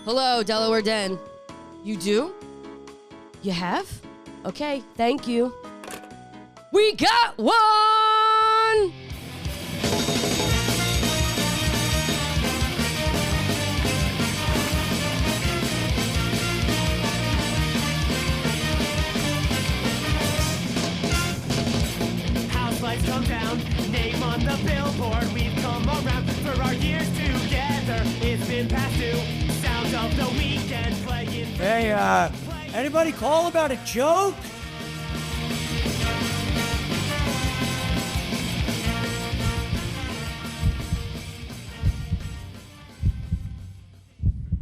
Hello, Delaware Den. You do? You have? Okay, thank you. We got one! Lights come down, name on the billboard. We've come around for our years together. It's been past due. Sounds of the weekend playing. Hey, anybody call about a joke?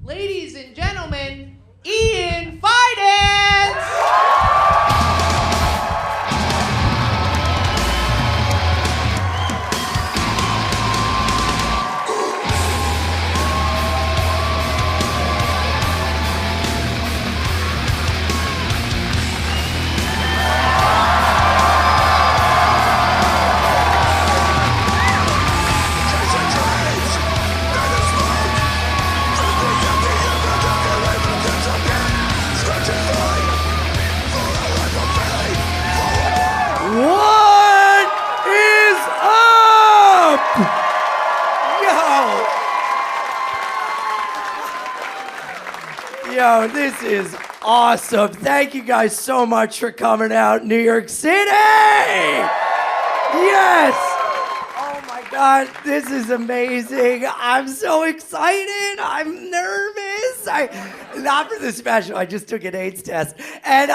Ladies and gentlemen, Ian Fidance! What is up? Yo, this is awesome. Thank you guys so much for coming out, New York City. Yes. Oh my God, this is amazing. I'm so excited. I'm nervous. Not for the special. I just took an AIDS test. And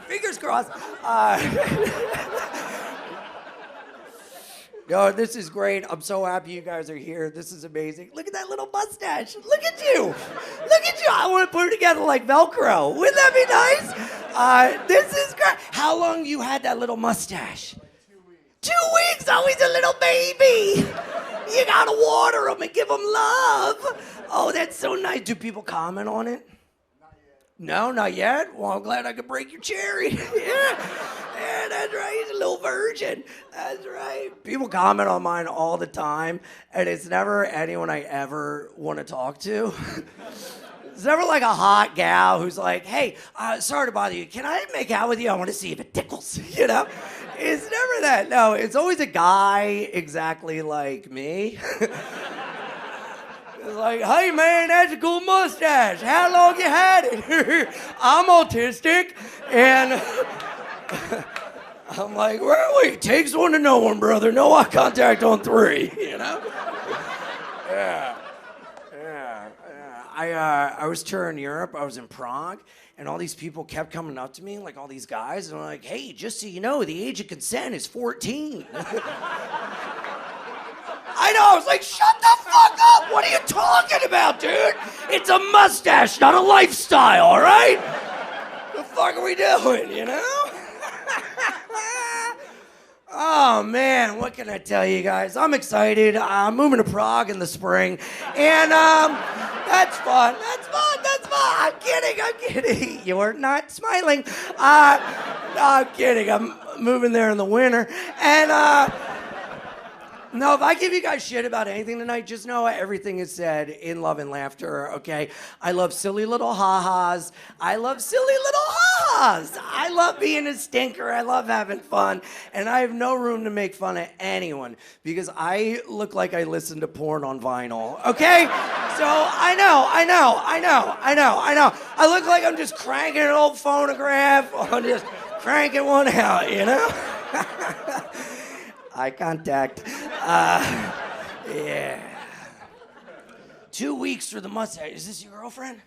fingers crossed. Yo, this is great. I'm so happy you guys are here. This is amazing. Look at that little mustache. Look at you. Look at you. I want to put it together like Velcro. Wouldn't that be nice? This is great. How long you had that little mustache? 2 weeks. Oh, he's a little baby. You gotta water him and give him love. Oh, that's so nice. Do people comment on it? No, not yet. Well, I'm glad I could break your cherry. Yeah, that's right. He's a little virgin. That's right. People comment on mine all the time, and it's never anyone I ever want to talk to. It's never like a hot gal who's like, hey, sorry to bother you. Can I make out with you? I want to see if it tickles, you know? It's never that. No, it's always a guy exactly like me. It's like, hey man, that's a cool mustache. How long you had it? I'm autistic, and I'm like, well, it takes one to know one, brother. No eye contact on 3, you know? Yeah. I was touring Europe. I was in Prague, and all these people kept coming up to me, like all these guys, and I'm like, hey, just so you know, the age of consent is 14. I know, I was like, shut the fuck up! What are you talking about, dude? It's a mustache, not a lifestyle, all right? The fuck are we doing, you know? Oh, man, what can I tell you guys? I'm excited. I'm moving to Prague in the spring, and that's fun. I'm kidding. You're not smiling. No, I'm kidding. I'm moving there in the winter, and no, if I give you guys shit about anything tonight, just know everything is said in love and laughter, okay? I love silly little ha-has. I love being a stinker. I love having fun. And I have no room to make fun of anyone because I look like I listen to porn on vinyl, okay? So I know. I look like I'm just cranking an old phonograph. I'm just cranking one out, you know? Eye contact. Yeah. 2 weeks for the mustache. Is this your girlfriend?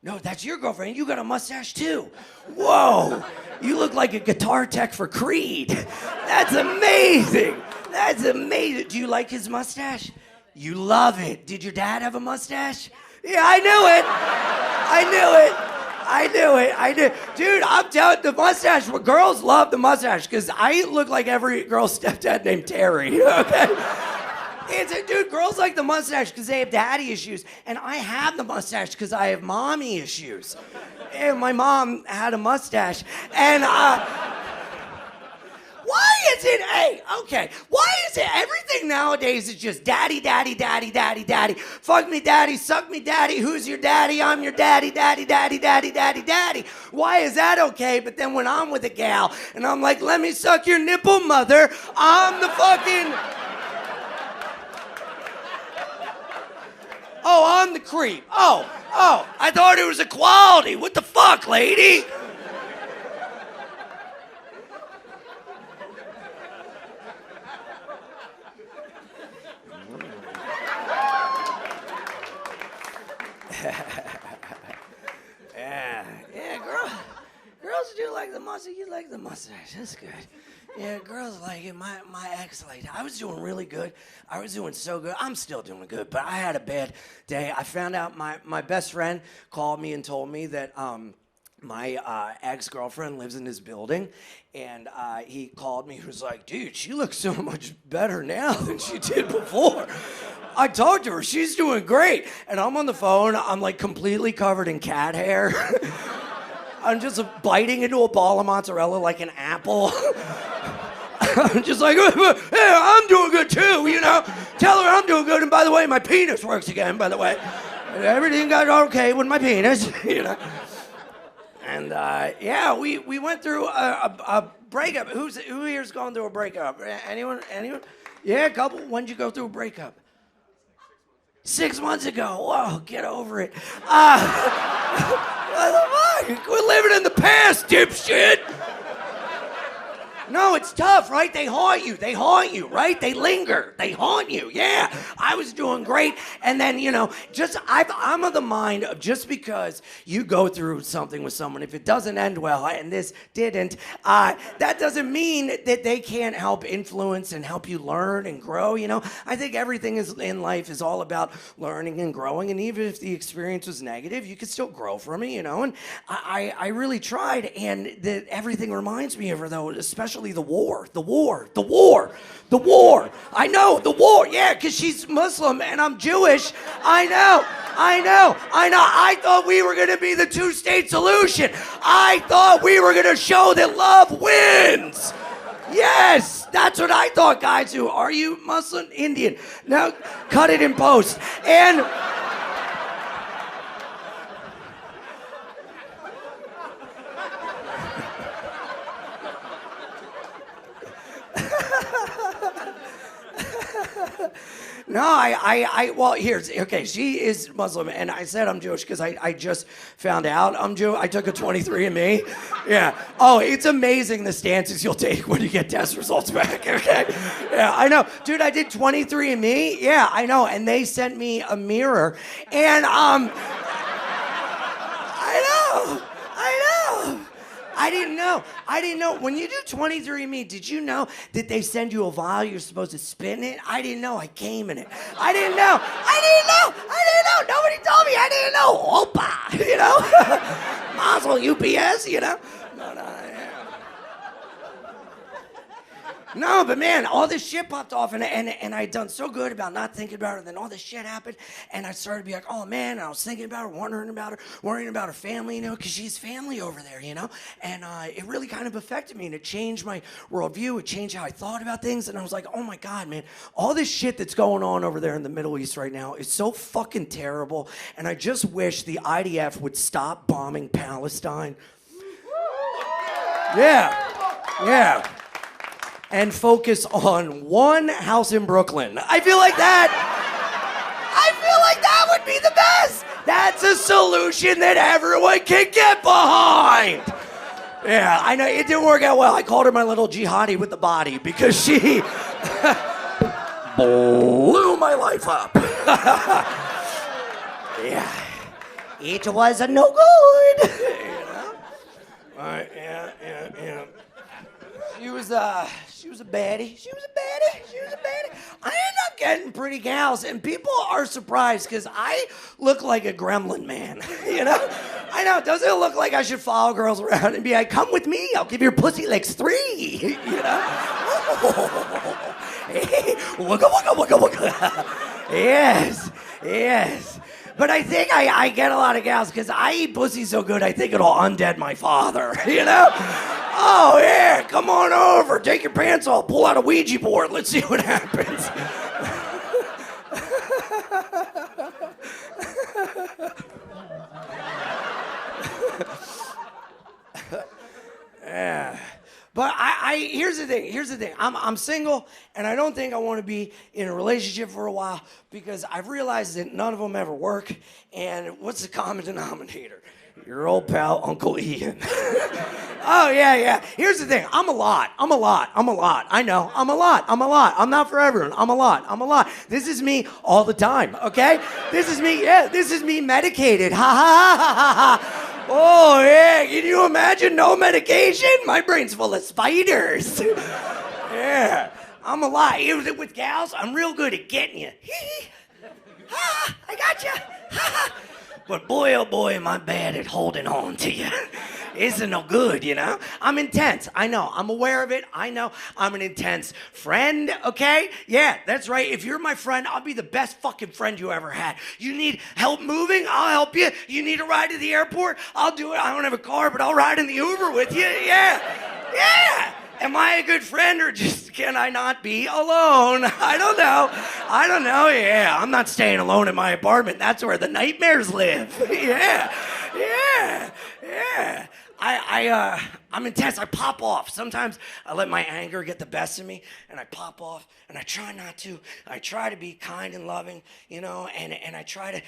No, that's your girlfriend. You got a mustache too. Whoa. You look like a guitar tech for Creed. That's amazing. Do you like his mustache? You love it. Did your dad have a mustache? Yeah, I knew it. Dude, I'm telling the mustache, girls love the mustache because I look like every girl's stepdad named Terry, okay? Dude, girls like the mustache because they have daddy issues, and I have the mustache because I have mommy issues. And my mom had a mustache, and Why is it, hey, okay, why is it everything nowadays is just daddy, daddy, daddy, daddy, daddy, fuck me daddy, suck me daddy, who's your daddy, I'm your daddy, daddy, daddy, daddy, daddy, daddy. Why is that okay? But then when I'm with a gal and I'm like, let me suck your nipple, mother, I'm the fucking... Oh, I'm the creep. Oh, I thought it was equality. What the fuck, lady? Girls do like the mustache. You like the mustache. That's good. Yeah, girls like it. My ex liked it. I was doing really good. I was doing so good. I'm still doing good, but I had a bad day. I found out my best friend called me and told me that my ex-girlfriend lives in this building, and he called me. He was like, dude, she looks so much better now than she did before. I talked to her. She's doing great. And I'm on the phone. I'm like completely covered in cat hair. I'm just biting into a ball of mozzarella like an apple. I'm just like, hey, I'm doing good too, you know. Tell her I'm doing good. And by the way, my penis works again, by the way. Everything got okay with my penis, you know. And yeah, we went through a breakup. Who here's going through a breakup? Anyone? Yeah, a couple. When'd you go through a breakup? 6 months ago. Whoa, get over it. What the fuck? Quit living in the past, dipshit. No, it's tough, right? They haunt you, right? They linger, they haunt you, yeah. I was doing great, and then, you know, I'm of the mind of just because you go through something with someone, if it doesn't end well, and this didn't, that doesn't mean that they can't help influence and help you learn and grow, you know? I think everything in life is all about learning and growing, and even if the experience was negative, you could still grow from it, you know? And I really tried, and everything reminds me of her, though, especially the war. I know, the war, yeah, because she's Muslim and I'm Jewish. I know. I thought we were going to be the two-state solution. I thought we were going to show that love wins. Yes, that's what I thought, guys. Who are you, Muslim? Indian? Now, cut it in post. And... No, well, okay, she is Muslim, and I said I'm Jewish because I just found out I'm Jew. I took a 23andMe. Yeah. Oh, it's amazing the stances you'll take when you get test results back, okay? Yeah, I know. Dude, I did 23andMe. Yeah, I know, and they sent me a mirror, and, I know. I didn't know. When you do 23andMe, did you know that they send you a vial, you're supposed to spin it? I didn't know. I came in it. I didn't know. Nobody told me. I didn't know. Opa, you know? Mazel UPS, you know? No, yeah. No, but man, all this shit popped off, and I'd done so good about not thinking about her. Then all this shit happened, and I started to be like, oh man, and I was thinking about her, wondering about her, worrying about her family, you know, because she's family over there, you know. And it really kind of affected me, and it changed my worldview. It changed how I thought about things, and I was like, oh my God, man, all this shit that's going on over there in the Middle East right now is so fucking terrible, and I just wish the IDF would stop bombing Palestine. Yeah. And focus on one house in Brooklyn. I feel like that would be the best. That's a solution that everyone can get behind. Yeah, I know, it didn't work out well. I called her my little jihadi with the body because she blew my life up. Yeah, it was a no good. You know? All right, yeah. She was a baddie. I ended up getting pretty gals, and people are surprised because I look like a gremlin man, you know? I know, doesn't it look like I should follow girls around and be like, come with me, I'll give your pussy legs 3, you know? Wugga. Yes. But I think I get a lot of gals because I eat pussy so good I think it'll undead my father, you know? Oh, yeah, come on over. Take your pants off. Pull out a Ouija board. Let's see what happens. Yeah. But here's the thing. I'm single, and I don't think I want to be in a relationship for a while because I've realized that none of them ever work. And what's the common denominator? Your old pal, Uncle Ian. Oh, yeah. Here's the thing. I'm a lot. I know. I'm a lot. I'm not for everyone. I'm a lot. This is me all the time, okay? This is me medicated. Ha, ha, ha, ha, ha. Oh, yeah. Can you imagine no medication? My brain's full of spiders. Yeah. I'm a lot. With gals, I'm real good at getting you. Ah, I got you. But boy, oh boy, am I bad at holding on to you. Isn't no good, you know? I'm intense. I know. I'm aware of it. I know. I'm an intense friend, okay? Yeah, that's right. If you're my friend, I'll be the best fucking friend you ever had. You need help moving? I'll help you. You need a ride to the airport? I'll do it. I don't have a car, but I'll ride in the Uber with you. Yeah. Am I a good friend or just can I not be alone? I don't know. Yeah, I'm not staying alone in my apartment. That's where the nightmares live. Yeah. I'm intense. I pop off. Sometimes I let my anger get the best of me, and I pop off, and I try not to. I try to be kind and loving, you know, and I try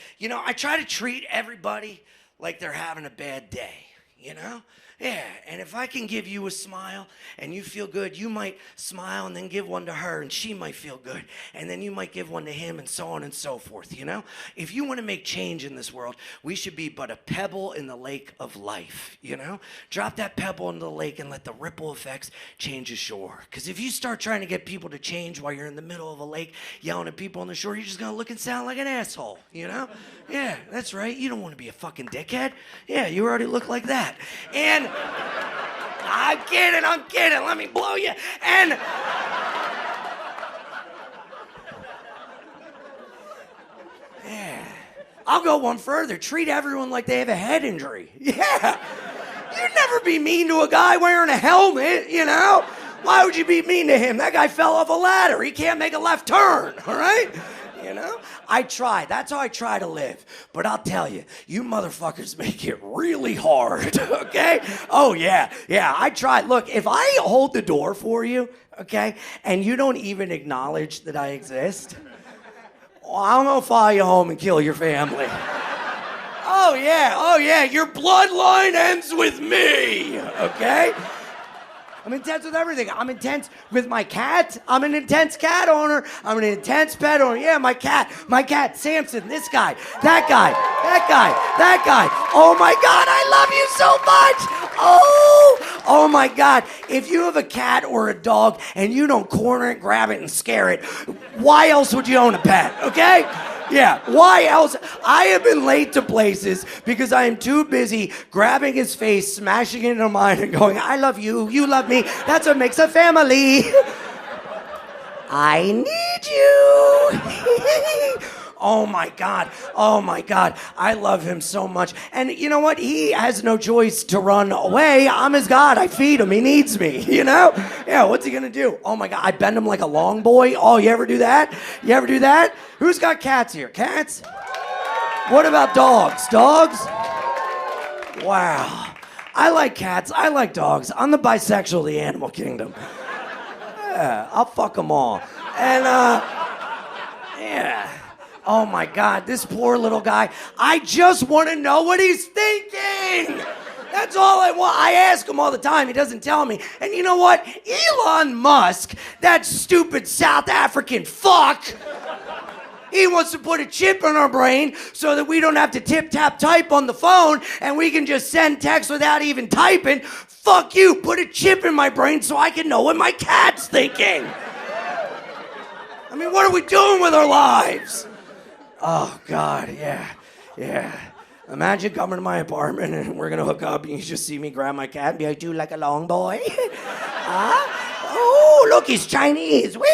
to treat everybody like they're having a bad day, you know? Yeah, and if I can give you a smile and you feel good, you might smile and then give one to her and she might feel good. And then you might give one to him and so on and so forth, you know? If you want to make change in this world, we should be but a pebble in the lake of life, you know? Drop that pebble into the lake and let the ripple effects change the shore. Because if you start trying to get people to change while you're in the middle of a lake yelling at people on the shore, you're just going to look and sound like an asshole, you know? Yeah, that's right. You don't want to be a fucking dickhead. Yeah, you already look like that. And I'm kidding. Let me blow you. And yeah, I'll go one further. Treat everyone like they have a head injury. Yeah, you'd never be mean to a guy wearing a helmet, you know? Why would you be mean to him? That guy fell off a ladder. He can't make a left turn, all right? You know? I try. That's how I try to live. But I'll tell you, you motherfuckers make it really hard, okay? Oh, yeah. I try. Look, if I hold the door for you, okay, and you don't even acknowledge that I exist, well, I'm gonna follow you home and kill your family. Oh, yeah. Your bloodline ends with me, okay? I'm intense with everything. I'm intense with my cat. I'm an intense cat owner. I'm an intense pet owner. Yeah, my cat, Samson, this guy, that guy. Oh my God, I love you so much. Oh my God. If you have a cat or a dog and you don't corner it, grab it, and scare it, why else would you own a pet, okay? Yeah, why else? I have been late to places because I am too busy grabbing his face, smashing it into mine, and going, I love you, you love me, that's what makes a family. I need you. Oh my God, I love him so much. And you know what? He has no choice to run away. I'm his God, I feed him, he needs me, you know? Yeah, what's he gonna do? Oh my God, I bend him like a long boy. Oh, you ever do that? Who's got cats here? Cats? What about dogs? Dogs? Wow. I like cats, I like dogs. I'm the bisexual of the animal kingdom. Yeah, I'll fuck them all. And, yeah. Oh my God, this poor little guy. I just want to know what he's thinking. That's all I want. I ask him all the time. He doesn't tell me. And you know what? Elon Musk, that stupid South African fuck, he wants to put a chip in our brain so that we don't have to tip-tap-type on the phone and we can just send text without even typing. Fuck you. Put a chip in my brain so I can know what my cat's thinking. I mean, what are we doing with our lives? Oh, God, yeah. Imagine coming to my apartment and we're gonna hook up and you just see me grab my cat and be like, do you like a long boy? Huh? Oh, look, he's Chinese. Wee.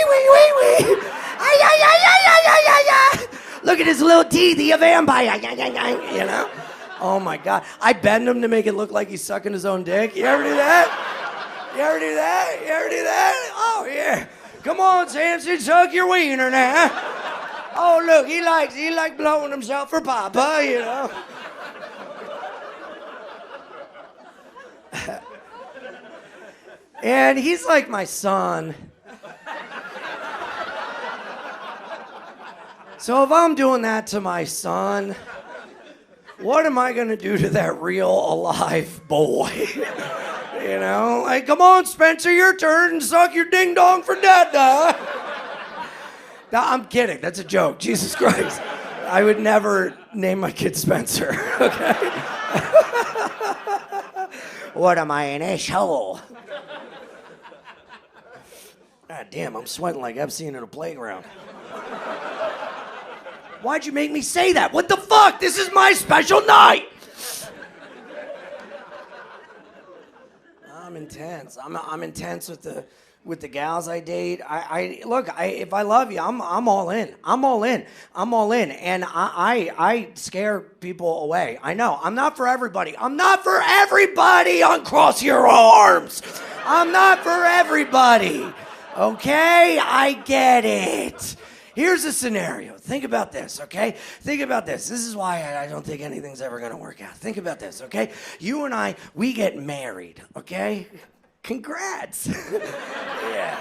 Ay, ay, ay, ay, ay, ay, ay, ay. Look at his little teeth, he a vampire. You know? Oh, my God. I bend him to make it look like he's sucking his own dick. You ever do that? You ever do that? You ever do that? Oh, yeah. Come on, Samson, suck your wiener now. Oh, look, he likes blowing himself for Papa, you know. And he's like my son. So if I'm doing that to my son, what am I gonna do to that real alive boy? You know, like, come on, Spencer, your turn and suck your ding dong for Dada. No, I'm kidding. That's a joke. Jesus Christ. I would never name my kid Spencer, okay? What am I, an asshole? God damn, I'm sweating like Epstein at a playground. Why'd you make me say that? What the fuck? This is my special night. I'm intense. I'm intense with the gals I date. If I love you, I'm all in. I'm all in. And I scare people away. I know. I'm not for everybody. I'm not for everybody. Uncross your arms. I'm not for everybody. Okay? I get it. Here's a scenario. Think about this, okay? Think about this. This is why I don't think anything's ever gonna work out. Think about this, okay? You and I, we get married, okay? Congrats. Yeah.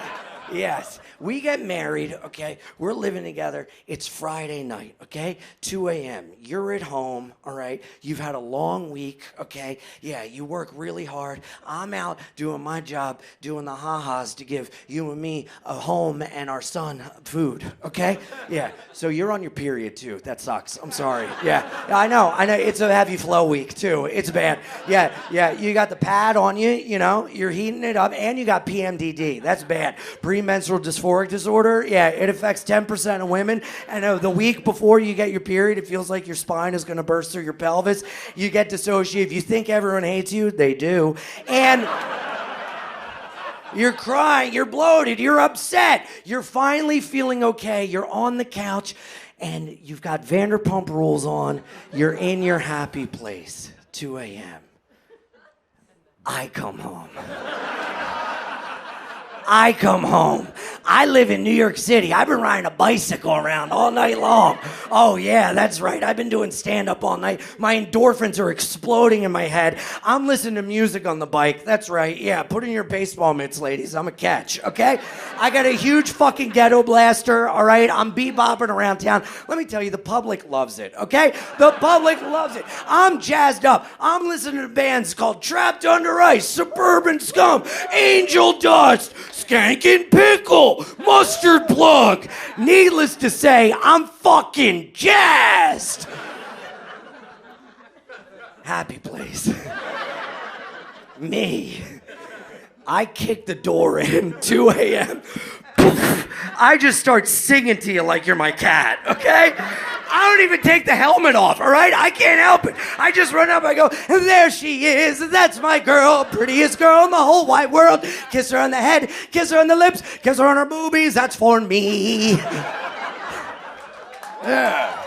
Yes. We get married, okay? We're living together. It's Friday night, okay? 2 a.m. You're at home, all right? You've had a long week, okay? Yeah, you work really hard. I'm out doing my job, doing the ha-has to give you and me a home and our son food, okay? Yeah, so you're on your period, too. That sucks. I'm sorry. Yeah, I know. It's a heavy flow week, too. It's bad. Yeah, you got the pad on you, you know? You're heating it up, and you got PMDD. That's bad. Premenstrual dysphoric disorder, yeah, it affects 10% of women. And the week before you get your period, it feels like your spine is going to burst through your pelvis. You get dissociated. You think everyone hates you, they do. And you're crying, you're bloated, you're upset. You're finally feeling okay. You're on the couch, and you've got Vanderpump Rules on. You're in your happy place. 2 a.m. I come home. I live in New York City. I've been riding a bicycle around all night long. Oh, yeah, that's right. I've been doing stand-up all night. My endorphins are exploding in my head. I'm listening to music on the bike. That's right. Yeah, put in your baseball mitts, ladies. I'm a catch, okay? I got a huge fucking ghetto blaster, all right? I'm bebopping around town. Let me tell you, the public loves it, okay? The public loves it. I'm jazzed up. I'm listening to bands called Trapped Under Ice, Suburban Scum, Angel Dust, Skankin' Pickle, Mustard Plug. Needless to say, I'm fucking jazzed. Happy place. Me. I kick the door in, 2 a.m. I just start singing to you like you're my cat, okay? I don't even take the helmet off, all right? I can't help it. I just run up, I go, and there she is, that's my girl, prettiest girl in the whole wide world. Kiss her on the head, kiss her on the lips, kiss her on her boobies, that's for me. Yeah.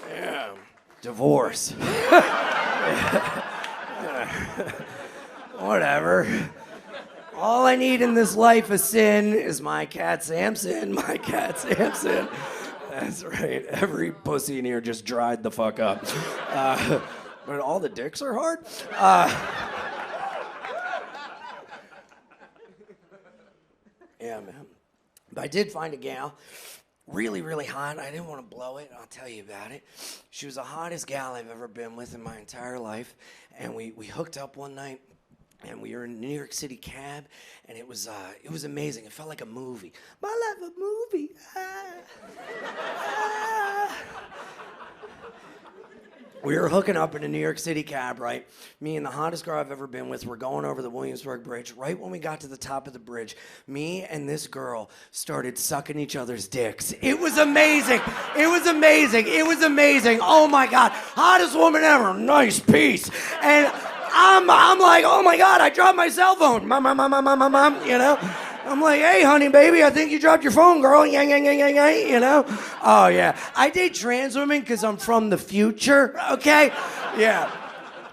Yeah. Divorce. Whatever. All I need in this life of sin is my cat Samson, my cat Samson. That's right. Every pussy in here just dried the fuck up. But all the dicks are hard. Yeah, man. But I did find a gal, really, really hot. I didn't want to blow it. I'll tell you about it. She was the hottest gal I've ever been with in my entire life. And we hooked up one night. And we were in a New York City cab, and it was amazing. It felt like a movie. My life a movie. We were hooking up in a New York City cab, right? Me and the hottest girl I've ever been with, we're going over the Williamsburg Bridge. Right when we got to the top of the bridge, me and this girl started sucking each other's dicks. It was amazing. It was amazing. It was amazing. Oh my God. Hottest woman ever. Nice piece. And I'm like, oh my God, I dropped my cell phone. Mom, you know? I'm like, hey, honey, baby, I think you dropped your phone, girl. Yang, yang, yang, yang, yang, you know? Oh, yeah. I date trans women because I'm from the future, okay? Yeah.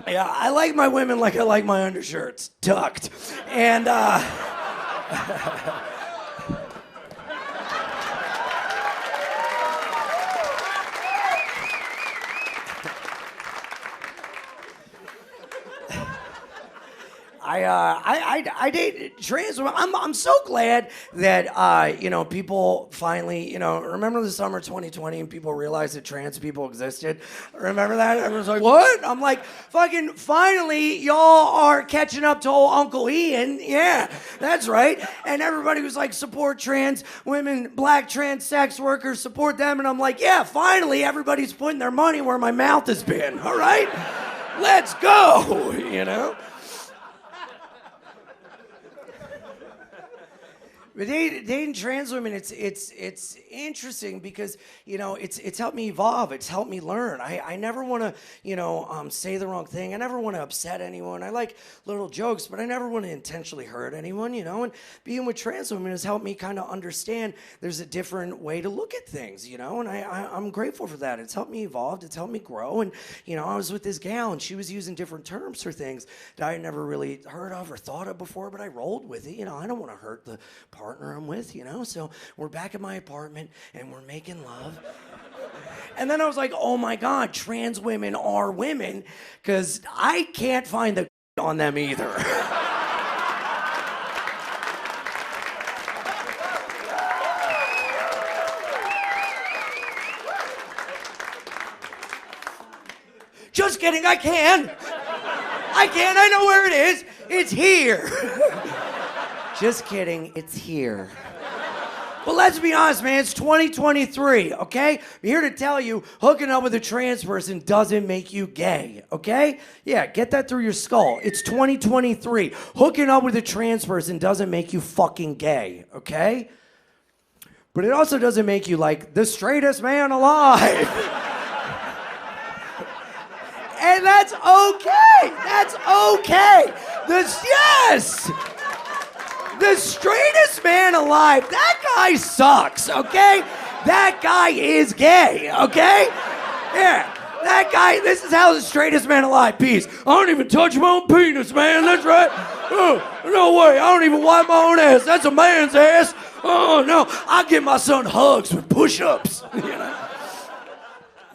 Yeah, I like my women like I like my undershirts, tucked. And, I date trans women. I'm so glad that people finally remember the summer 2020 and people realized that trans people existed. Remember that? Everyone's like, what? I'm like, fucking finally y'all are catching up to old Uncle Ian. Yeah, that's right. And everybody was like, support trans women, black trans sex workers, support them. And I'm like, yeah, finally everybody's putting their money where my mouth has been. All right, let's go. But dating trans women, it's interesting because it's helped me evolve. It's helped me learn. I never want to say the wrong thing. I never want to upset anyone. I like little jokes, but I never want to intentionally hurt anyone. And being with trans women has helped me kind of understand there's a different way to look at things. And I'm grateful for that. It's helped me evolve. It's helped me grow. And I was with this gal and she was using different terms for things that I had never really heard of or thought of before, but I rolled with it. I don't want to hurt the partner I'm with, so we're back at my apartment and we're making love. And then I was like, oh my God, trans women are women, because I can't find the on them either. Just kidding, I can. I know where it is. It's here. Just kidding, it's here. But let's be honest, man, it's 2023, okay? I'm here to tell you, hooking up with a trans person doesn't make you gay, okay? Yeah, get that through your skull. It's 2023. Hooking up with a trans person doesn't make you fucking gay, okay? But it also doesn't make you, like, the straightest man alive. And that's okay. That's okay. Yes! The straightest man alive, that guy sucks, okay? That guy is gay, okay? Yeah, that guy, this is how the straightest man alive pees. I don't even touch my own penis, man, that's right. Oh, no way, I don't even wipe my own ass. That's a man's ass. Oh, no, I give my son hugs with push-ups,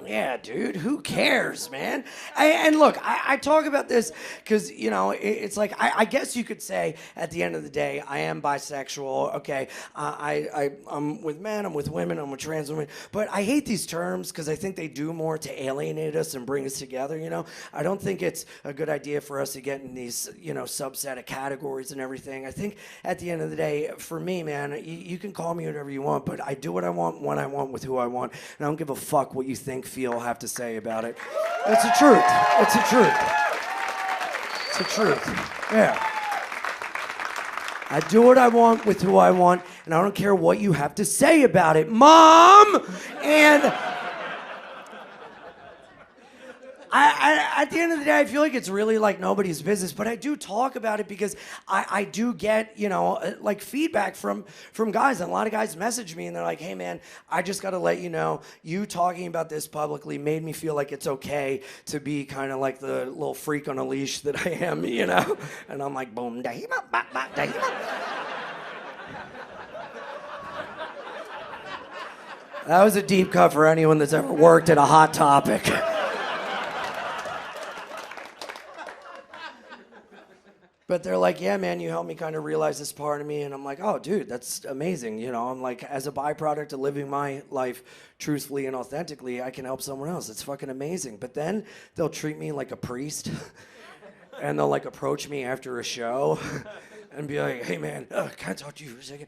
Yeah, dude, who cares, man? And look, I talk about this because, it's like, I guess you could say at the end of the day, I am bisexual, okay? I'm with men, I'm with women, I'm with trans women, but I hate these terms because I think they do more to alienate us and bring us together, I don't think it's a good idea for us to get in these, subset of categories and everything. I think at the end of the day, for me, man, you can call me whatever you want, but I do what I want, when I want, with who I want, and I don't give a fuck what you think, feel, have to say about it. It's the truth. It's the truth. It's the truth. Yeah. I do what I want with who I want, and I don't care what you have to say about it, Mom! And at the end of the day, I feel like it's really like nobody's business, but I do talk about it because I do get, like feedback from guys. And a lot of guys message me and they're like, hey man, I just got to let you know, you talking about this publicly made me feel like it's okay to be kind of like the little freak on a leash that I am, And I'm like, boom, dahima, ba, ba, dahima. That was a deep cut for anyone that's ever worked at a Hot Topic. But they're like, yeah, man, you helped me kind of realize this part of me. And I'm like, oh, dude, that's amazing. I'm like, as a byproduct of living my life truthfully and authentically, I can help someone else. It's fucking amazing. But then they'll treat me like a priest. And they'll like approach me after a show and be like, hey, man, can I talk to you for a second?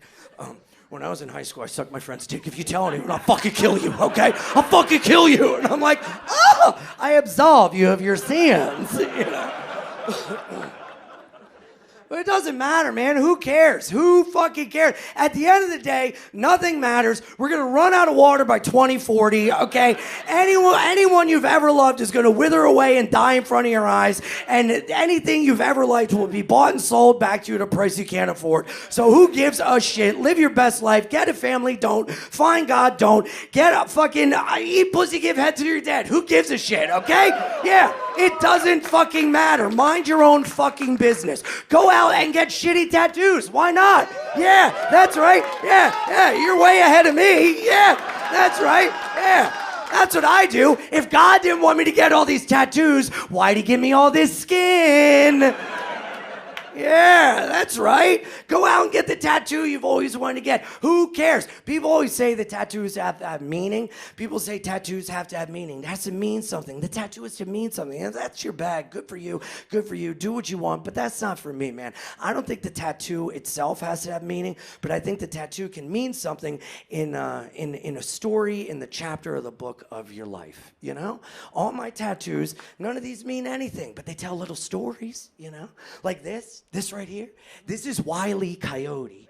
When I was in high school, I sucked my friend's dick. If you tell anyone, I'll fucking kill you, okay? I'll fucking kill you. And I'm like, oh, I absolve you of your sins, But it doesn't matter, man. Who cares? Who fucking cares? At the end of the day, nothing matters. We're going to run out of water by 2040, okay? Anyone you've ever loved is going to wither away and die in front of your eyes, and anything you've ever liked will be bought and sold back to you at a price you can't afford. So who gives a shit? Live your best life. Get a family, don't. Find God, don't. Get a fucking, eat pussy, give head to your dad. Who gives a shit, okay? Yeah. It doesn't fucking matter. Mind your own fucking business. Go out and get shitty tattoos. Why not? Yeah, that's right. Yeah, you're way ahead of me. Yeah, that's right. Yeah, that's what I do. If God didn't want me to get all these tattoos, why'd he give me all this skin? Yeah, that's right. Go out and get the tattoo you've always wanted to get. Who cares? People always say that tattoos have to have meaning. People say tattoos have to have meaning. It has to mean something. The tattoo is to mean something. And that's your bag. Good for you. Good for you. Do what you want. But that's not for me, man. I don't think the tattoo itself has to have meaning, but I think the tattoo can mean something in a story, in the chapter of the book of your life, you know? All my tattoos, none of these mean anything, but they tell little stories, you know? Like this right here. This is Wile E. Coyote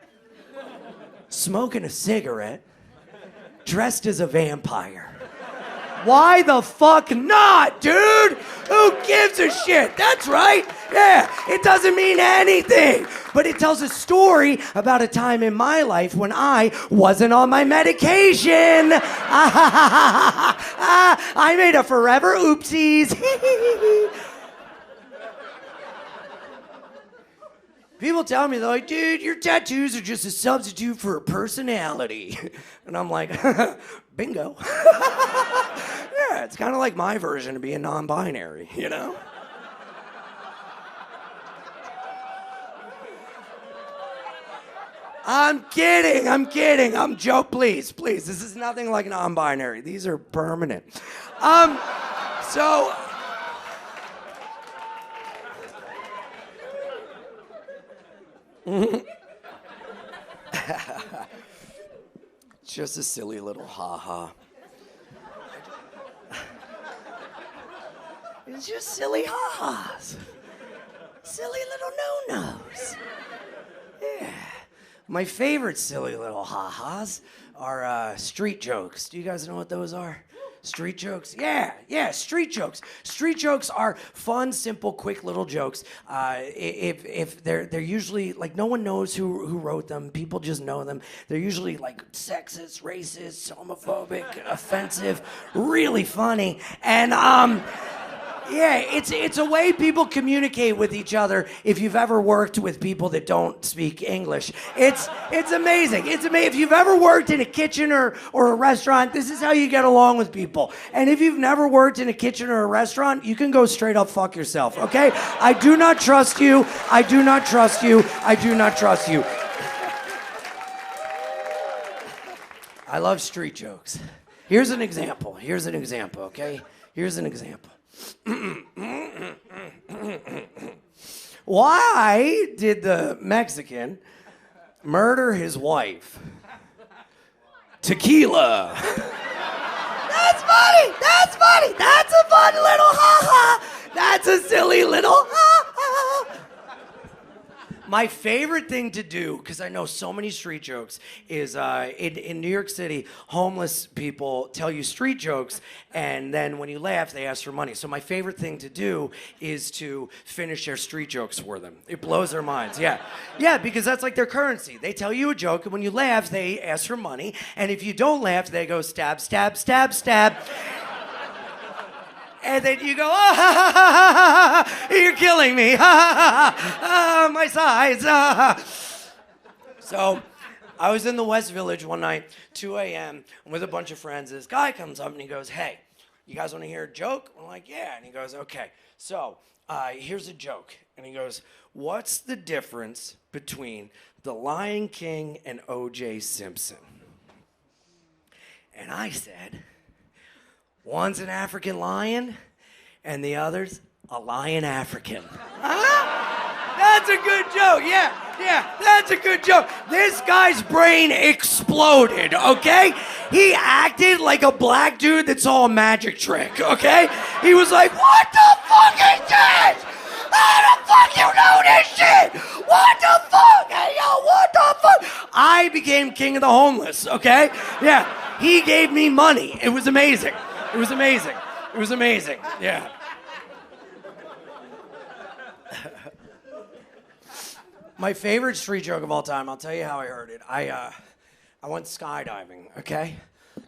smoking a cigarette, dressed as a vampire. Why the fuck not, dude? Who gives a shit? That's right. Yeah, it doesn't mean anything, but it tells a story about a time in my life when I wasn't on my medication. I made a forever oopsies. People tell me, they're like, dude, your tattoos are just a substitute for a personality. And I'm like, bingo. Yeah, it's kind of like my version of being non-binary, you know? I'm kidding. I'm joke, please. This is nothing like non-binary. These are permanent. So... It's just a silly little ha-ha. It's just silly ha-has. Silly little no-nos. Yeah. My favorite silly little ha-has are street jokes. Do you guys know what those are? Street jokes? Yeah, street jokes. Street jokes are fun, simple, quick little jokes. If they're usually, like, no one knows who wrote them. People just know them. They're usually, like, sexist, racist, homophobic, offensive, really funny. And, yeah, it's a way people communicate with each other if you've ever worked with people that don't speak English. It's amazing. It's amazing. If you've ever worked in a kitchen or a restaurant, this is how you get along with people. And if you've never worked in a kitchen or a restaurant, you can go straight up fuck yourself, okay? I do not trust you. I do not trust you. I do not trust you. I love street jokes. Here's an example, okay? Here's an example. Why did the Mexican murder his wife? Tequila. That's funny. That's a fun little ha-ha. That's a silly little ha-ha. My favorite thing to do, because I know so many street jokes, is in New York City, homeless people tell you street jokes, and then when you laugh, they ask for money. So my favorite thing to do is to finish their street jokes for them. It blows their minds, yeah. Yeah, because that's like their currency. They tell you a joke, and when you laugh, they ask for money, and if you don't laugh, they go stab, stab, stab, stab. And then you go, ah, ha, ha, ha, ha, ha, you're killing me, ha, ha, ha, my sides, ah. So I was in the West Village one night, 2 a.m., with a bunch of friends. This guy comes up and he goes, hey, you guys want to hear a joke? I'm like, yeah. And he goes, okay, so here's a joke. And he goes, what's the difference between The Lion King and O.J. Simpson? And I said, one's an African lion, and the other's a lion African. Huh? That's a good joke. Yeah, that's a good joke. This guy's brain exploded, okay? He acted like a black dude that saw a magic trick, okay? He was like, what the fuck is this? How the fuck you know this shit? What the fuck? Hey, yo, what the fuck? I became king of the homeless, okay? Yeah, he gave me money. It was amazing. It was amazing, yeah. My favorite street joke of all time, I'll tell you how I heard it. I went skydiving, okay?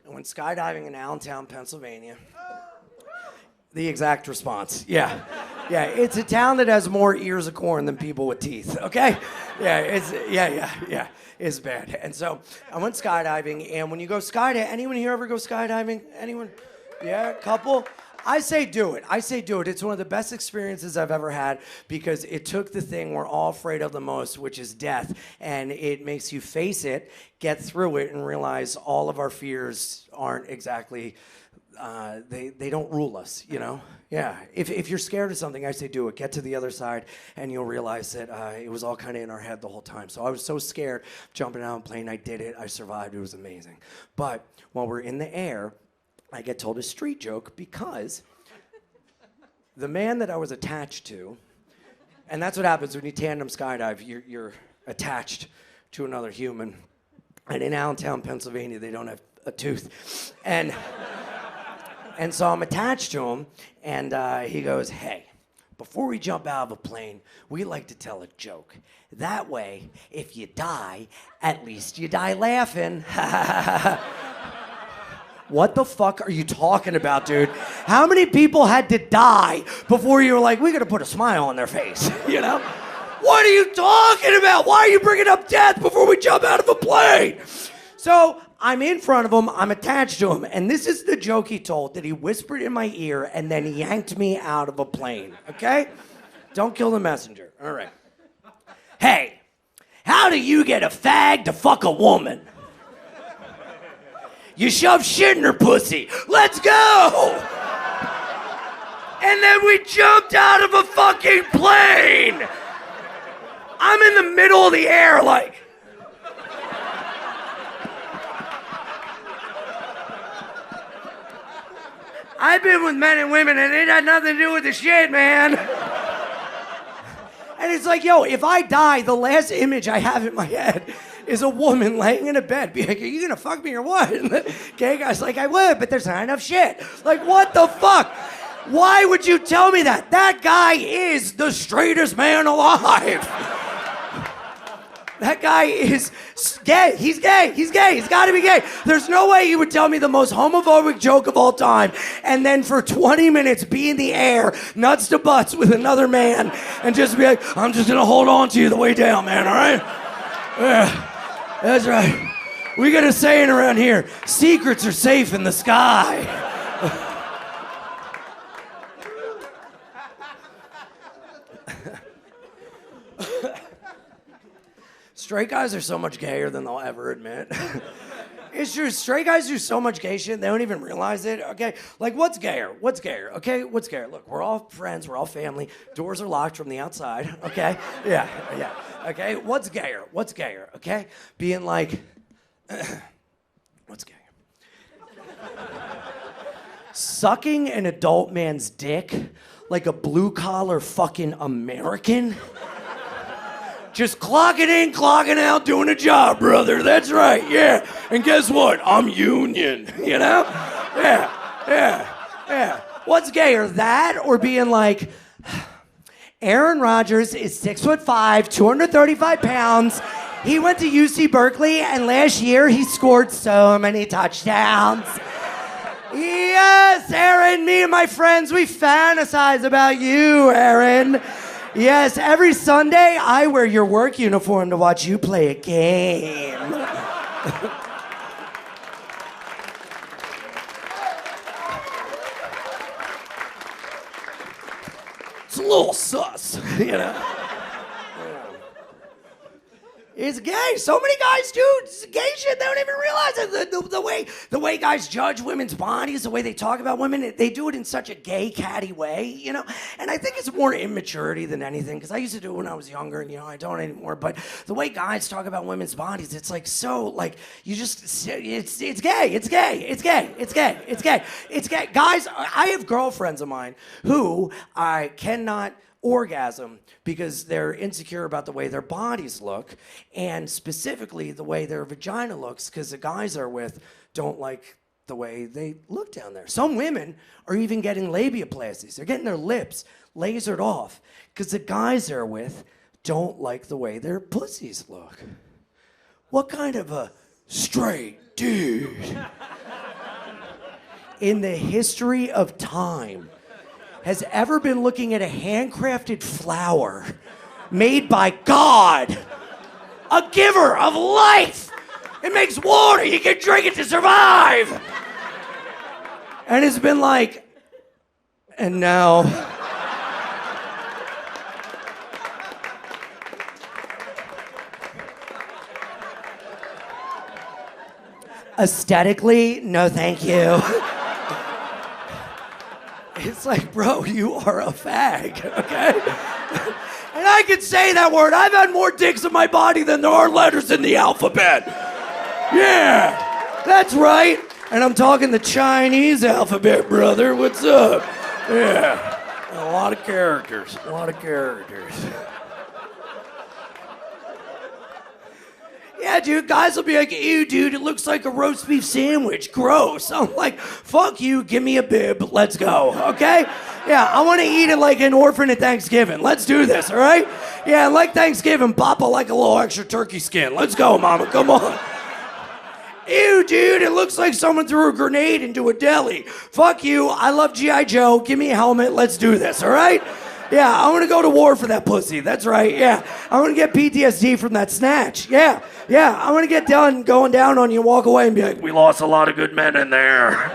I went skydiving in Allentown, Pennsylvania. The exact response. Yeah. Yeah, it's a town that has more ears of corn than people with teeth, okay? Yeah, it's bad. And so I went skydiving, and when you go skydiving, anyone here ever go skydiving? Anyone? Yeah, couple? I say do it. It's one of the best experiences I've ever had because it took the thing we're all afraid of the most, which is death, and it makes you face it, get through it, and realize all of our fears aren't exactly, they don't rule us, you know? Yeah, if you're scared of something, I say do it. Get to the other side, and you'll realize that it was all kind of in our head the whole time. So I was so scared jumping out of a plane. I did it. I survived. It was amazing. But while we're in the air, I get told a street joke because the man that I was attached to, and that's what happens when you tandem skydive. You're attached to another human. And in Allentown, Pennsylvania, they don't have a tooth. And so I'm attached to him, and he goes, hey, before we jump out of a plane, we like to tell a joke. That way, if you die, at least you die laughing. What the fuck are you talking about, dude? How many people had to die before you were like, we gotta put a smile on their face, you know? What are you talking about? Why are you bringing up death before we jump out of a plane? So I'm in front of him, I'm attached to him, and this is the joke he told that he whispered in my ear and then he yanked me out of a plane, okay? Don't kill the messenger, all right. Hey, how do you get a fag to fuck a woman? You shove shit in her pussy. Let's go! And then we jumped out of a fucking plane! I'm in the middle of the air like... I've been with men and women and it had nothing to do with the shit, man. And it's like, yo, if I die, the last image I have in my head is a woman laying in a bed being like, are you gonna fuck me or what? And the gay guy's like, I would, but there's not enough shit. Like, what the fuck? Why would you tell me that? That guy is the straightest man alive. That guy is gay. He's gay. He's gay. He's got to be gay. There's no way he would tell me the most homophobic joke of all time and then for 20 minutes be in the air, nuts to butts with another man and just be like, I'm just going to hold on to you the way down, man, all right? Yeah, that's right. We got a saying around here, secrets are safe in the sky. Straight guys are so much gayer than they'll ever admit. It's true. Straight guys do so much gay shit, they don't even realize it, okay? Like, what's gayer? What's gayer, okay? What's gayer? Look, we're all friends. We're all family. Doors are locked from the outside, okay? Yeah, okay? What's gayer? What's gayer, okay? Being like, what's gayer? Sucking an adult man's dick like a blue-collar fucking American. Just clocking in, clocking out, doing a job, brother. That's right, yeah. And guess what? I'm union, you know? Yeah. What's gayer, that or being like, Aaron Rodgers is 6'5", 235 pounds. He went to UC Berkeley, and last year he scored so many touchdowns. Yes, Aaron, me and my friends, we fantasize about you, Aaron. Yes, every Sunday, I wear your work uniform to watch you play a game. It's a little sus, you know? It's gay. So many guys do gay shit. They don't even realize it. The way guys judge women's bodies, the way they talk about women, they do it in such a gay, catty way, you know? And I think it's more immaturity than anything, because I used to do it when I was younger, and, you know, I don't anymore. But the way guys talk about women's bodies, it's like so, like, you just, it's gay. It's gay. It's gay. It's gay. It's gay. It's gay. Guys, I have girlfriends of mine who I cannot orgasm because they're insecure about the way their bodies look, and specifically the way their vagina looks, because the guys they're with don't like the way they look down there. Some women are even getting labiaplasties. They're getting their lips lasered off because the guys they're with don't like the way their pussies look. What kind of a straight dude in the history of time has ever been looking at a handcrafted flower made by God, a giver of life. It makes water, you can drink it to survive. And it's been like, and now. Aesthetically, no thank you. It's like, bro, you are a fag, okay? And I can say that word. I've had more dicks in my body than there are letters in the alphabet. Yeah, that's right. And I'm talking the Chinese alphabet, brother. What's up? Yeah, a lot of characters, a lot of characters. Yeah, dude, guys will be like, ew, dude, it looks like a roast beef sandwich. Gross. I'm like, fuck you, give me a bib, let's go, okay? Yeah, I want to eat it like an orphan at Thanksgiving. Let's do this, all right? Yeah, like Thanksgiving, Papa like a little extra turkey skin. Let's go, mama, come on. Ew, dude, it looks like someone threw a grenade into a deli. Fuck you, I love G.I. Joe, give me a helmet, let's do this, all right? Yeah, I want to go to war for that pussy. That's right, yeah. I want to get PTSD from that snatch. Yeah, I want to get done going down on you and walk away and be like, we lost a lot of good men in there.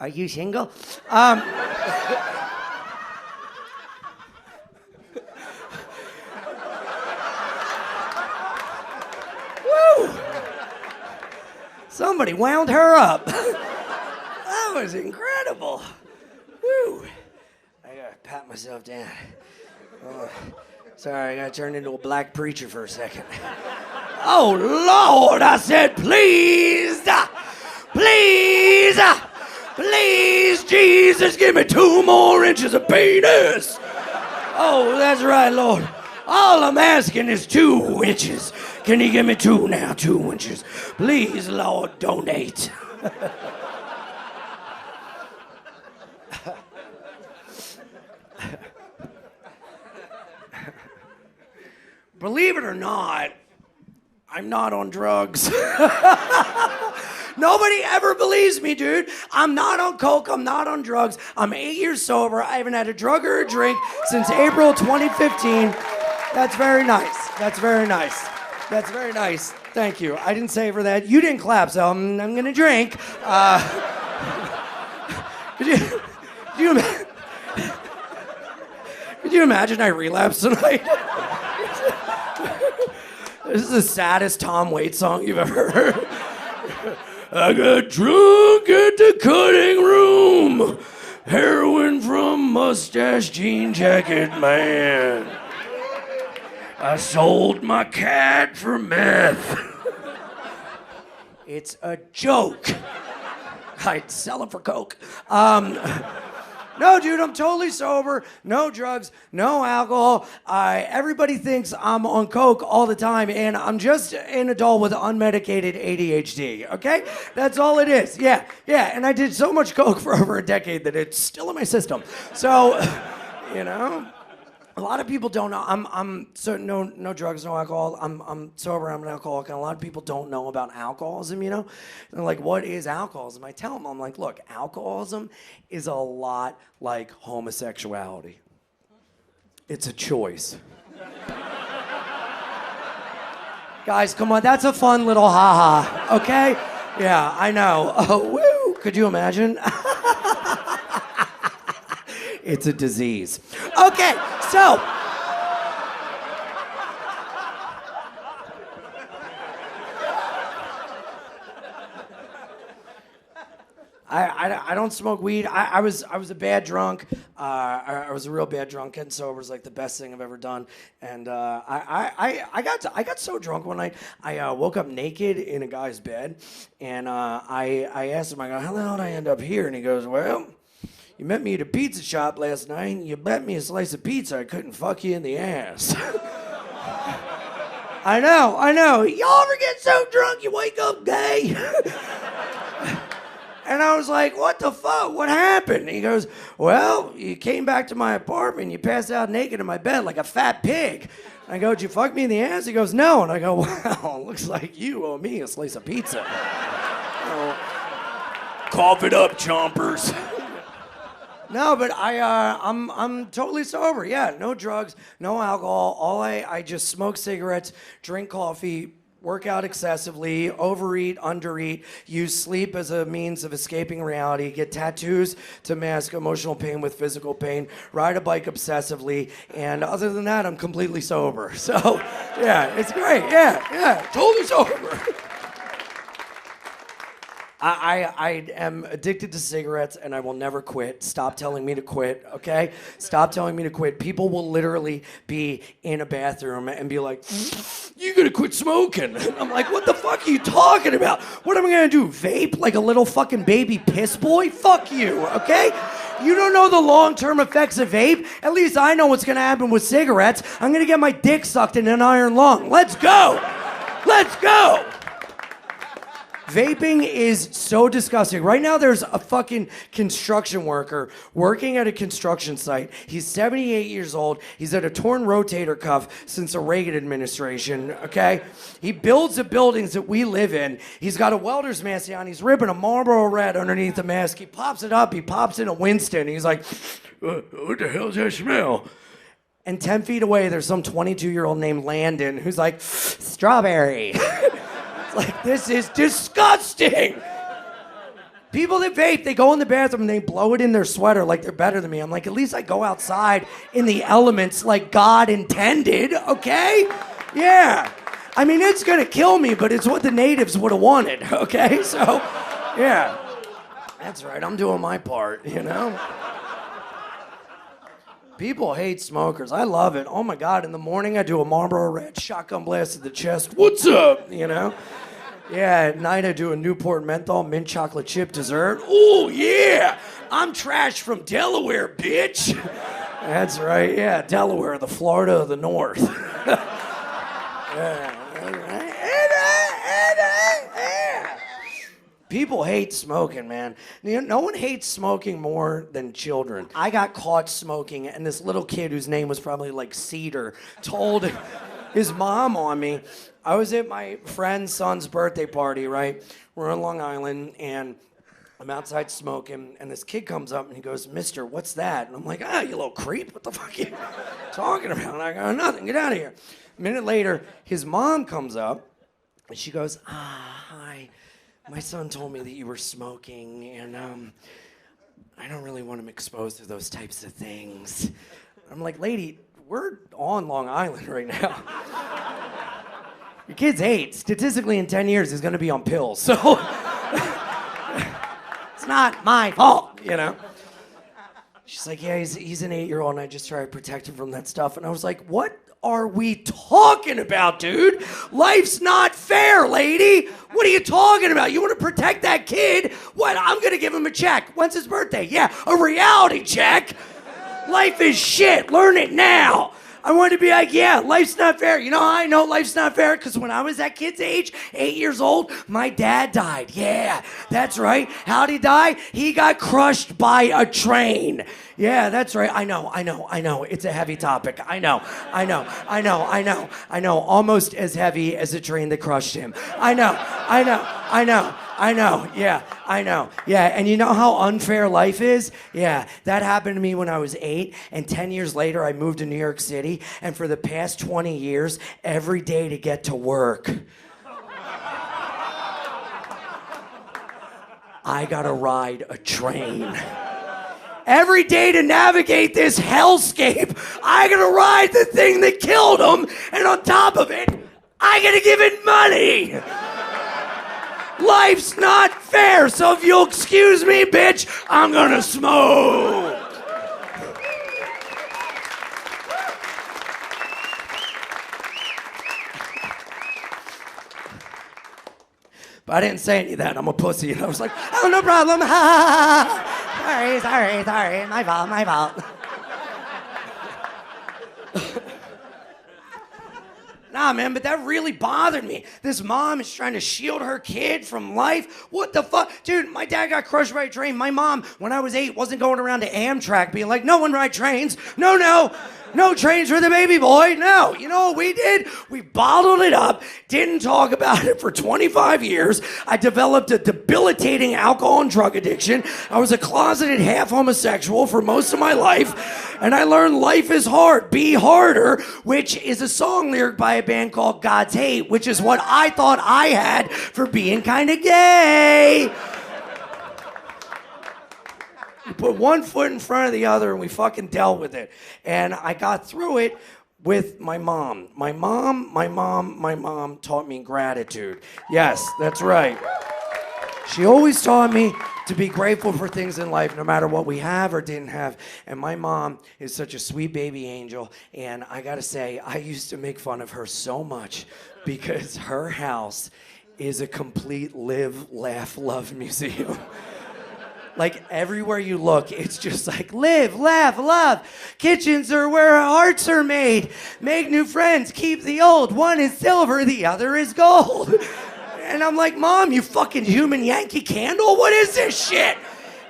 Are you single? Woo! Somebody wound her up. That was incredible. Woo. I gotta pat myself down. Oh, sorry, I gotta turn into a black preacher for a second. Oh, Lord, I said, please, please, please, Jesus, give me 2 more inches of penis. Oh, that's right, Lord. All I'm asking is 2 inches. Can you give me 2 now? 2 inches. Please, Lord, donate. Believe it or not, I'm not on drugs. Nobody ever believes me, dude. I'm not on coke, I'm not on drugs. I'm 8 years sober. I haven't had a drug or a drink since April 2015. That's very nice. That's very nice. That's very nice. Thank you. I didn't savor that. You didn't clap, so I'm gonna drink. Could you imagine I relapsed tonight? This is the saddest Tom Waits song you've ever heard. I got drunk at the cutting room. Heroin from mustache jean jacket man. I sold my cat for meth. It's a joke. I'd sell it for coke. No, dude, I'm totally sober. No drugs, no alcohol. Everybody thinks I'm on coke all the time, and I'm just an adult with unmedicated ADHD, okay? That's all it is. Yeah. And I did so much coke for over a decade that it's still in my system. So, you know, a lot of people don't know. I'm so no drugs, no alcohol. I'm sober. I'm an alcoholic, and a lot of people don't know about alcoholism. You know, and they're like, what is alcoholism? I tell them, I'm like, look, alcoholism is a lot like homosexuality. It's a choice. Guys, come on, that's a fun little ha-ha, okay? Yeah, I know. Oh, woo! Could you imagine? It's a disease. Okay, so. I don't smoke weed. I was a bad drunk. I was a real bad drunk. Getting sober was like the best thing I've ever done. And I got so drunk one night. I woke up naked in a guy's bed, and I asked him, I go, how the hell did I end up here? And he goes, well, you met me at a pizza shop last night, and you bet me a slice of pizza I couldn't fuck you in the ass. I know. Y'all ever get so drunk you wake up gay? And I was like, what the fuck? What happened? And he goes, well, you came back to my apartment. You passed out naked in my bed like a fat pig. I go, did you fuck me in the ass? He goes, no. And I go, well, looks like you owe me a slice of pizza. Cough it up, chompers. No, but I'm totally sober. Yeah, no drugs, no alcohol. I just smoke cigarettes, drink coffee, work out excessively, overeat, undereat, use sleep as a means of escaping reality, get tattoos to mask emotional pain with physical pain, ride a bike obsessively, and other than that, I'm completely sober. So, yeah, it's great. Yeah, totally sober. I am addicted to cigarettes and I will never quit. Stop telling me to quit, okay? Stop telling me to quit. People will literally be in a bathroom and be like, you gotta quit smoking. I'm like, what the fuck are you talking about? What am I gonna do, vape like a little fucking baby piss boy? Fuck you, okay? You don't know the long-term effects of vape? At least I know what's gonna happen with cigarettes. I'm gonna get my dick sucked in an iron lung. Let's go! Let's go! Vaping is so disgusting. Right now, there's a fucking construction worker working at a construction site. He's 78 years old. He's had a torn rotator cuff since the Reagan administration, okay? He builds the buildings that we live in. He's got a welder's mask on. He's ripping a Marlboro Red underneath the mask. He pops it up. He pops in a Winston. He's like, what the hell's that smell? And 10 feet away, there's some 22-year-old named Landon who's like, strawberry. Like, this is disgusting. People that vape, they go in the bathroom and they blow it in their sweater like they're better than me. I'm like, at least I go outside in the elements like God intended, okay? Yeah. I mean, it's gonna kill me, but it's what the natives would have wanted, okay? So, yeah. That's right, I'm doing my part, you know? People hate smokers. I love it. Oh my God, in the morning I do a Marlboro Red shotgun blast to the chest. What's up? You know? Yeah, at night I do a Newport menthol mint chocolate chip dessert. Oh yeah! I'm trash from Delaware, bitch! That's right, yeah, Delaware, the Florida of the North. Yeah. People hate smoking, man. No one hates smoking more than children. I got caught smoking, and this little kid whose name was probably like Cedar told his mom on me. I was at my friend's son's birthday party, right? We're on Long Island, and I'm outside smoking, and this kid comes up and he goes, Mister, what's that? And I'm like, you little creep, what the fuck are you talking about? And I go, nothing, get out of here. A minute later, his mom comes up, and she goes, hi. My son told me that you were smoking, and I don't really want him exposed to those types of things. I'm like, lady, we're on Long Island right now. Your kid's 8. Statistically, in 10 years, he's gonna be on pills, so it's not my fault, you know? She's like, yeah, he's an 8-year-old, and I just try to protect him from that stuff. And I was like, what are we talking about, dude? Life's not fair, lady. What are you talking about? You want to protect that kid? What? I'm going to give him a check. When's his birthday? Yeah, a reality check. Life is shit. Learn it now. I wanted to be like, yeah, life's not fair. You know how I know life's not fair? Because when I was that kid's age, 8 years old, my dad died. Yeah, that's right. How'd he die? He got crushed by a train. Yeah, that's right. I know. It's a heavy topic. I know. Almost as heavy as a train that crushed him. I know. Yeah, I know. Yeah, and you know how unfair life is? Yeah, that happened to me when I was 8, and 10 years later, I moved to New York City, and for the past 20 years, every day to get to work, I gotta ride a train. Every day to navigate this hellscape, I gotta ride the thing that killed him, and on top of it, I gotta give it money. Life's not fair, so if you'll excuse me, bitch, I'm gonna smoke. But I didn't say any of that. I'm a pussy. And I was like, oh, no problem. Sorry. My fault. Nah, man, but that really bothered me. This mom is trying to shield her kid from life. What the fuck? Dude, my dad got crushed by a train. My mom, when I was 8, wasn't going around to Amtrak being like, no one ride trains. No trains for the baby boy. No. You know what we did? We bottled it up, didn't talk about it for 25 years. I developed a debilitating alcohol and drug addiction. I was a closeted half homosexual for most of my life. And I learned life is hard, be harder, which is a song lyric by a band called God's Hate, which is what I thought I had for being kind of gay. We put one foot in front of the other and we fucking dealt with it. And I got through it with my mom. My mom taught me gratitude. Yes, that's right. She always taught me to be grateful for things in life, no matter what we have or didn't have. And my mom is such a sweet baby angel. And I gotta say, I used to make fun of her so much because her house is a complete live, laugh, love museum. Like, everywhere you look, it's just like, live, laugh, love. Kitchens are where hearts are made. Make new friends, keep the old. One is silver, the other is gold. And I'm like, Mom, you fucking human Yankee Candle? What is this shit?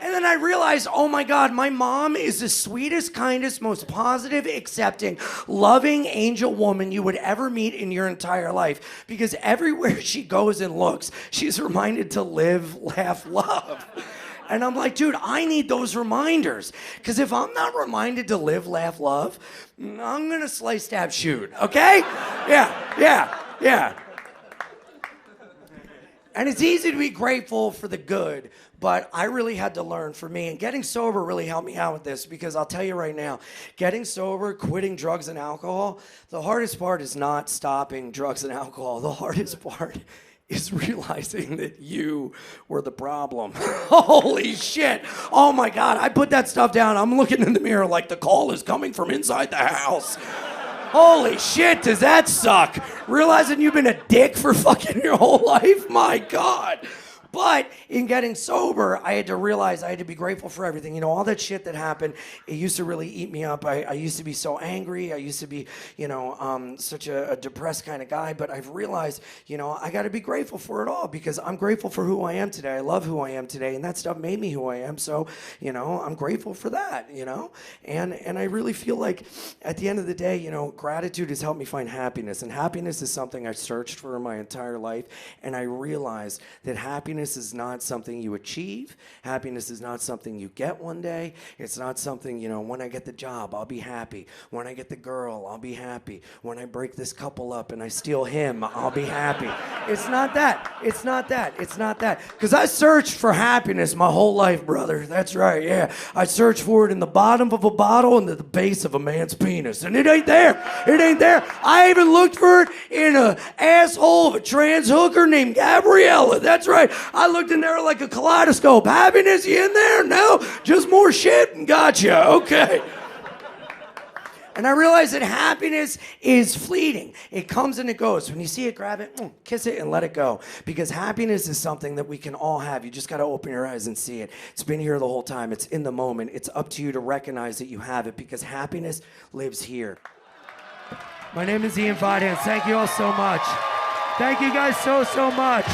And then I realized, oh my God, my mom is the sweetest, kindest, most positive, accepting, loving angel woman you would ever meet in your entire life. Because everywhere she goes and looks, she's reminded to live, laugh, love. And I'm like, dude, I need those reminders. Because if I'm not reminded to live, laugh, love, I'm going to slice, stab, shoot, okay? Yeah. And it's easy to be grateful for the good, but I really had to learn for me. And getting sober really helped me out with this, because I'll tell you right now, getting sober, quitting drugs and alcohol, the hardest part is not stopping drugs and alcohol. The hardest part is realizing that you were the problem. Holy shit. Oh my God, I put that stuff down. I'm looking in the mirror like the call is coming from inside the house. Holy shit, does that suck? Realizing you've been a dick for fucking your whole life? My God. But in getting sober, I had to realize I had to be grateful for everything. You know, all that shit that happened, it used to really eat me up. I used to be so angry. I used to be, such a depressed kind of guy. But I've realized, I got to be grateful for it all, because I'm grateful for who I am today. I love who I am today. And that stuff made me who I am. So, I'm grateful for that, And I really feel like at the end of the day, gratitude has helped me find happiness. And happiness is something I searched for my entire life. And I realized that happiness is not something you achieve. Happiness is not something you get one day. It's not something, when I get the job, I'll be happy. When I get the girl, I'll be happy. When I break this couple up and I steal him, I'll be happy. It's not that. It's not that. It's not that. Because I searched for happiness my whole life, brother. That's right, yeah. I searched for it in the bottom of a bottle and at the base of a man's penis. And it ain't there. It ain't there. I even looked for it in an asshole of a trans hooker named Gabriella. That's right. I looked in there like a kaleidoscope. Happiness, you in there? No, just more shit. Gotcha. Okay. And I realized that happiness is fleeting. It comes and it goes. When you see it, grab it, kiss it, and let it go. Because happiness is something that we can all have. You just got to open your eyes and see it. It's been here the whole time. It's in the moment. It's up to you to recognize that you have it, because happiness lives here. My name is Ian Fidance. Thank you all so much. Thank you guys so much.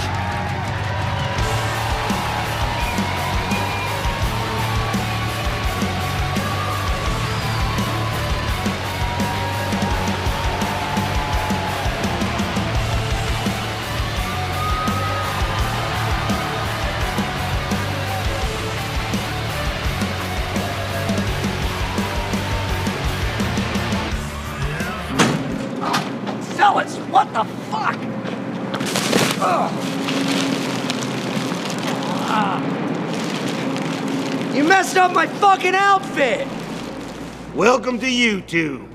What the fuck? You messed up my fucking outfit! Welcome to YouTube.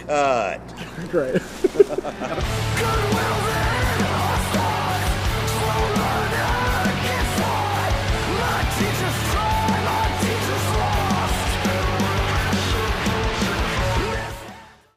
Cut. Great.